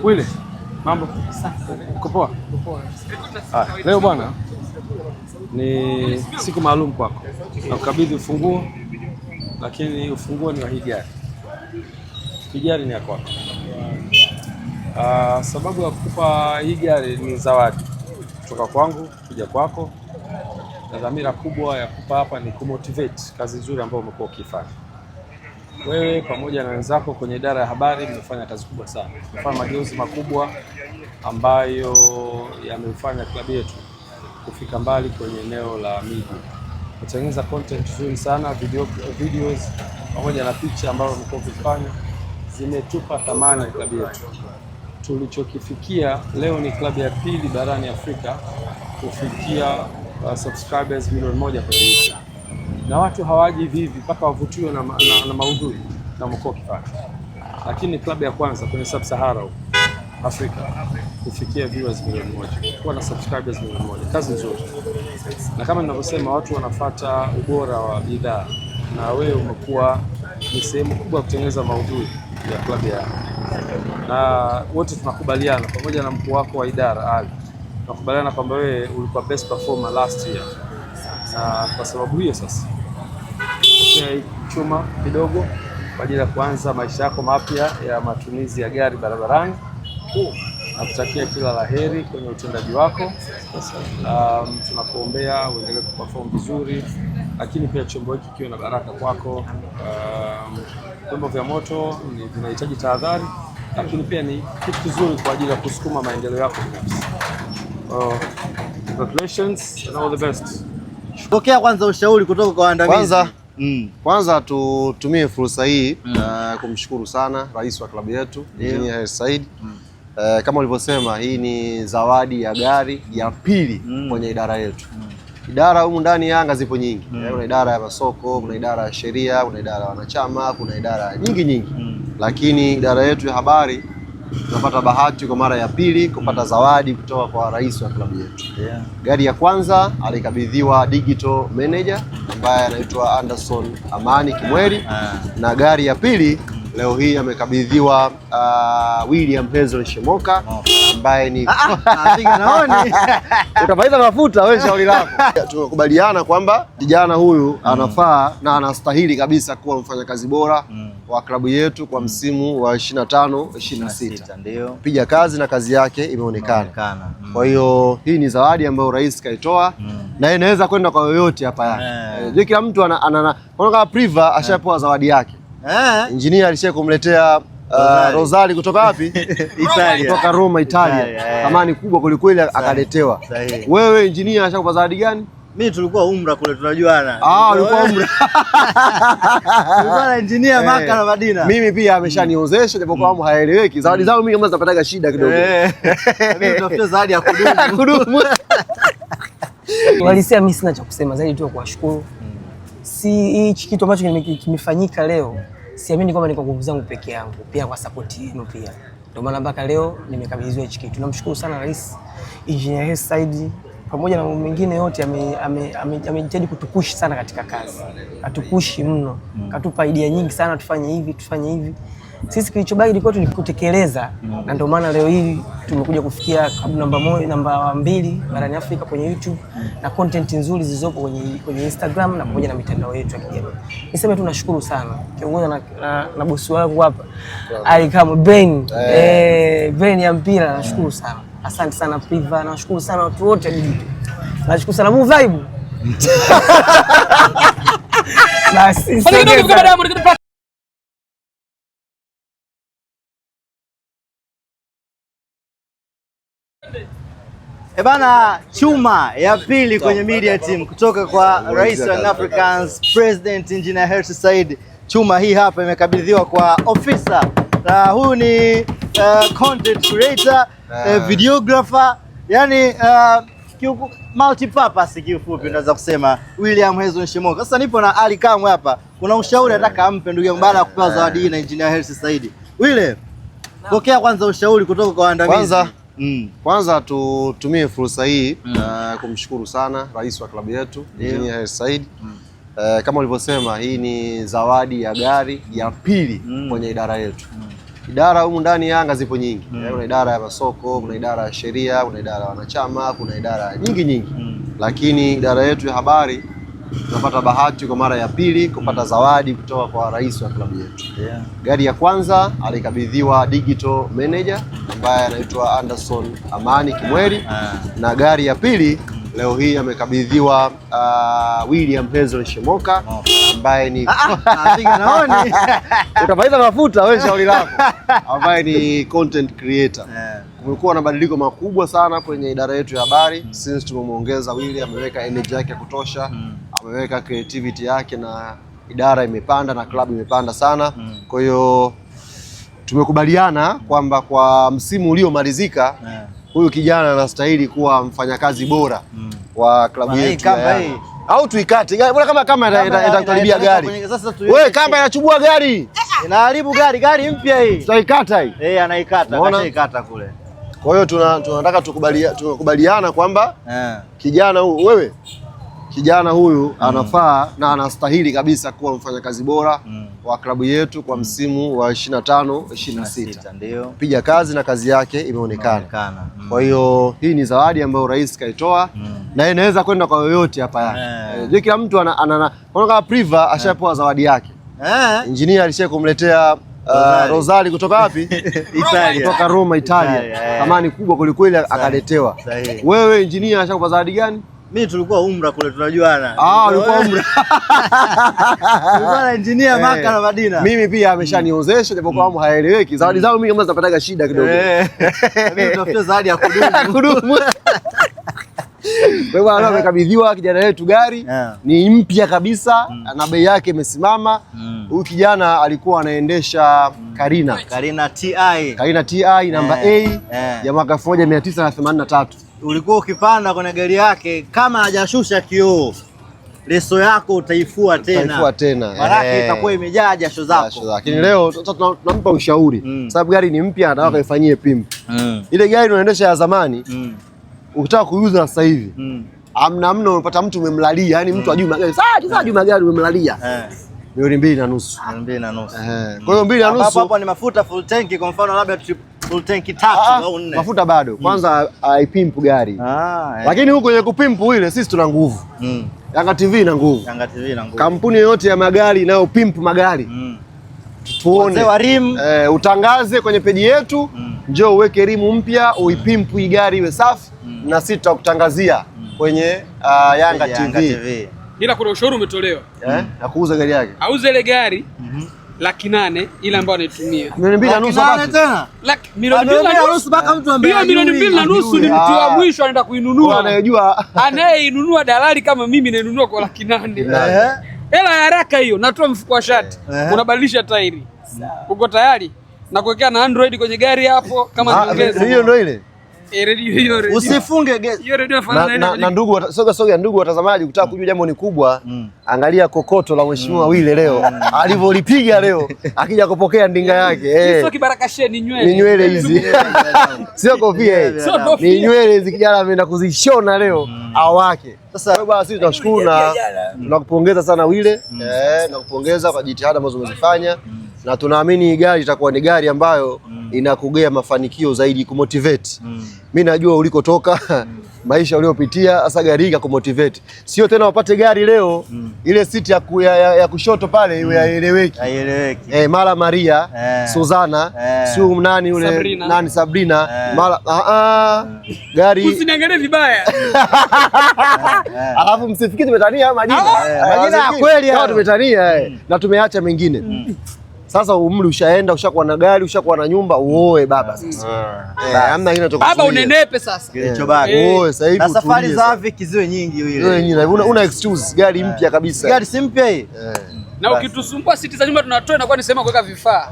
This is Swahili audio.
Wile, mambo? Uko poa? Leo bwana ni siku maalum kwako. Nakukabidhi ufunguo, lakini ufunguo ni wa hii gari. Hii gari ni ya kwako. Sababu ya kukupa hii gari ni zawadi kutoka kwangu kuja kwako, na dhamira kubwa ya kukupa hapa ni kumotivate kazi nzuri ambayo umekuwa ukifanya. Wewe pamoja na wenzako kwenye idara ya habari mmefanya kazi kubwa sana. Mmefanya mageuzi makubwa ambayo yamefanya klabu yetu kufika mbali kwenye eneo la media. Kutengeneza content nzuri sana, videos pamoja na picha ambazo mmekuwa mkifanya zimetupa thamani ya klabu yetu. Tulichokifikia leo ni klabu ya pili barani Afrika kufikia subscribers milioni 1 kwa YouTube. Na watu hawaji hivi mpaka wavutiwe na maudhui na mkoa kifanya. Lakini klabu ya kwanza kwenye Sub-Sahara Afrika kufikia viewers milioni 1, kuwa na subscribers milioni 1. Kazi nzuri. Na kama ninavyosema, watu wanafuata ubora wa bidhaa, na wewe umekuwa ni sehemu kubwa ya kutengeneza maudhui ya klabu yako. Na wote tunakubaliana pamoja na mkuu wako wa idara Ali, tunakubaliana kwamba wewe ulikuwa best performer last year. Na kwa sababu hiyo sasa chuma kidogo kwa ajili ya kuanza maisha yako mapya ya matumizi ya gari barabarani. Nakutakia kila laheri kwenye utendaji wako. Tunakuombea uendelee kuperform vizuri, lakini pia chombo hiki kiwe na baraka kwako. Vyombo vya moto vinahitaji tahadhari, lakini pia ni kitu kizuri kwa ajili ya kusukuma maendeleo yako binafsi. Congratulations and all the best. Pokea kwanza ushauri kutoka kwa waandamizi. Kwanza tutumie fursa hii kumshukuru sana rais wa klabu yetu Engineer Hersi Said. Kama ulivyosema, hii ni zawadi ya gari ya pili kwenye idara yetu. Idara humu ndani Yanga zipo nyingi. Kuna idara ya masoko, kuna idara ya sheria, kuna idara ya wanachama, kuna idara nyingi. Lakini idara yetu ya habari tunapata bahati kwa mara ya pili kupata zawadi kutoka kwa rais wa klabu yetu. Gari ya kwanza alikabidhiwa digital manager ambaye anaitwa Anderson Amani Kimweri, na gari ya pili leo hii amekabidhiwa William Hezron Shemoka ambaye ni utapaiza mafuta wewe, shauri lako. Tunakubaliana kwamba kijana huyu anafaa na anastahili kabisa kuwa mfanyakazi bora wa klabu yetu kwa msimu wa 25-26. Ndio. Piga kazi na kazi yake imeonekana. Kwa hiyo hii ni zawadi ambayo rais kaitoa na inaweza kwenda kwa yoyote hapa yake. Kila mtu ana kama Priva ashapewa zawadi yake. Engineer alisha kumletea Rosali kutoka wapi? Italia. Kutoka Roma, Italia. Thamani kubwa kulikweli akaletewa. Wewe engineer ashakupa zawadi gani? Mimi tulikuwa umra kule, tunajuana. Ulikuwa umra. Tulikuwa na engineer Maka na Madina. Mimi pia ameshaniozesha japo kwa haeleweki. Zawadi zangu mimi kama zinapataga shida kidogo. Mimi nitafuta zawadi ya kudumu. Walisia, mimi sina cha kusema zaidi tu kuwashukuru. Si hichi kitu ambacho kimefanyika leo, siamini kwamba ni kwa nguvu zangu peke yangu, pia kwa support yenu pia. Ndio maana mpaka leo nimekabidhiwa hichi kitu. Namshukuru sana Rais Engineer Hersi Said, pamoja na mambo mengine yote amejitahidi kutupushi sana katika kazi. Atupushi mno. Katupa idea nyingi sana, tufanye hivi. Sisi kilichobaki ilikuwa tu kutekeleza, na ndio maana leo hii tumekuja kufikia klabu namba 2 barani Afrika kwenye YouTube na content nzuri zilizopo kwenye Instagram na pamoja na mitandao yetu ya kijamii. Niseme tu nashukuru sana kiongozwa na bosi wangu hapa Ali kama brain ya mpira. Nashukuru sana. Asante sana Priva, nashukuru sana watu wote digital. Nashukuru sana Mu Vibe. Basi Bana, chuma ya pili kwenye media team kutoka kwa Rais wa Young Africans President Engineer Hersi Said. Chuma hii hapa imekabidhiwa kwa officer, na huyu ni content creator, videographer, yani multi-purpose kiufupi unaweza kusema, William Hezron Shemoka. Sasa nipo na Ali Kamwe hapa. Kuna ushauri nataka ampe ndugu yangu baada ya kupewa zawadi hii na Engineer Hersi Said. Wile, pokea kwanza ushauri kutoka kwa waandamizi. Kwanza tutumie fursa hii kumshukuru sana rais wa klabu yetu Engineer Hersi Said. Kama ulivyosema, hii ni zawadi ya gari ya pili kwenye idara yetu. Idara humu ndani Yanga zipo nyingi. Kuna idara ya masoko, kuna idara ya sheria, kuna idara ya wanachama, kuna idara nyingi. Lakini idara yetu ya habari tunapata bahati kwa mara ya pili kupata zawadi kutoka kwa rais wa klabu yetu. Gari ya kwanza alikabidhiwa digital manager ambaye anaitwa Anderson Amani Kimweri, na gari ya pili leo hii amekabidhiwa William Hazel Shemoka ambaye ni utapata mafuta wewe, shauri lako, ambaye ni content creator. Kumekuwa na mabadiliko makubwa sana kwenye idara yetu ya habari since tumemuongeza William. Ameweka energy yake ya kutosha, ameweka creativity yake, na idara imepanda na klabu imepanda sana. Kwa hiyo tumekubaliana kwamba kwa msimu uliomalizika huyu kijana anastahili kuwa mfanyakazi bora wa klabu yetu. Au tuikate gari? Mbona kama itakaribia gari? Wewe kamba inachubua gari. Inaharibu gari mpya hii. Tutaikata hii. Anaikata, kashaikata kule. Kwa hiyo tunataka tukubaliana kwamba kijana huyu, wewe kijana huyu anafaa na anastahili kabisa kuwa mfanyakazi bora wa klabu yetu kwa msimu wa 25-26. Ndio. Piga kazi na kazi yake imeonekana. Kwa hiyo hii ni zawadi ambayo rais kaitoa na inaweza kwenda kwa yoyote hapa yake. Kila mtu kama Priva ashapewa zawadi yake. Engineer alishakumletea Rosali kutoka wapi? Italia. Kutoka Roma, Italia. Thamani kubwa kwelikweli akaletewa. Wewe engineer ashakupa zawadi gani? Mimi tulikuwa umra kule, tunajuana. Ulikuwa umra. Tulikuwa na engineer Maka na Madina. Mimi pia ameshaniozesha japokuwa haeleweki. Zawadi zangu mimi kama zinapataga shida kidogo. Mimi tunafuta zawadi ya kudumu. Kwa hiyo amekabidhiwa kijana wetu gari ni mpya kabisa na bei yake imesimama. Huyu kijana alikuwa anaendesha Carina TI namba A ya mwaka 1983. Ulikuwa ukipanda kwenye gari yake kama hajashusha kioo, leso yako utaifua tena. Maana itakuwa imejaa jasho zako. Lakini leo tunampa ushauri sababu gari ni mpya, anataka kaifanyie pimp. Ile gari unaendesha ya zamani ukitaka kuuza sasa hivi amna unapata mtu umemlalia, yani mtu ajui magari. Sasa ajui magari umemlalia. Milioni 2.5. Kwa hiyo 2.5 hapo ni mafuta full tank, kwa mfano labda full tank 3 au 4. Mafuta bado. Kwanza aipimpu gari. Lakini huko kwenye kupimpu ile sisi tuna nguvu. Yanga TV ina nguvu. Kampuni yoyote ya magari inayopimpu magari tuone. Utangaze kwenye peji yetu, njoo uweke rimu mpya, uipimpu hii gari iwe safi, na sisi tutakutangazia kwenye Yanga TV. Ila kuna ushauri umetolewa na kuuza gari yake. Auze ile gari 800,000 ile ambayo anaitumia. Milioni 2.5 tena. Milioni 2.5 mpaka mtu ambaye milioni 2.5 ni mtu wa mwisho anaenda kuinunua. Anayejua anayeinunua dalali kama mimi nainunua kwa 800,000. Hela ya haraka hiyo, natoa mfuko wa shati. Unabadilisha tairi. Uko tayari? Na kuwekea na Android kwenye gari hapo kama nyongeza. Hiyo ndio ile. Radio. Usifunge gesi. Hiyo radio na ndugu soga ndugu watazamaji, ukitaka kujua jambo ni kubwa, angalia kokoto la mheshimiwa Wile leo alivyolipiga leo akija kupokea ndinga yake. Sio kibarakasheni, nywele. Ni nywele hizi. Sio kofia hii. Ni nywele hizi kijana ameenda kuzishona leo awake. Sasa bwana, sisi tunashukuru na tunakupongeza sana Wile. Nakupongeza kwa jitihada ambazo umezifanya, na tunaamini gari itakuwa ni gari ambayo inakugea mafanikio zaidi, kumotivate. Mimi najua ulikotoka, maisha uliopitia, sasa gari hii kumotivate. Sio tena wapate gari leo ile siti ya kushoto pale iwe haieleweki. Mara Maria, Suzana, sio nani yule Sabrina. Nani Sabrina, mara gari usiniangalie vibaya. Alafu msifikiri tumetania majina. Majina kweli hao tumetania na tumeacha mengine. Sasa umri ushaenda, ushakuwa na gari, ushakuwa na nyumba, uoe baba sasa. Hamna kile toka. Baba unenepe sasa. Kilichobaki. Uoe sasa hivi. Na safari za Avic ziwe nyingi ile. Ziwe nyingi. Una excuse, gari mpya kabisa. Gari si mpya hii. Na ukitusumbua siti za nyumba tunatoa, inakuwa ni sema kuweka vifaa.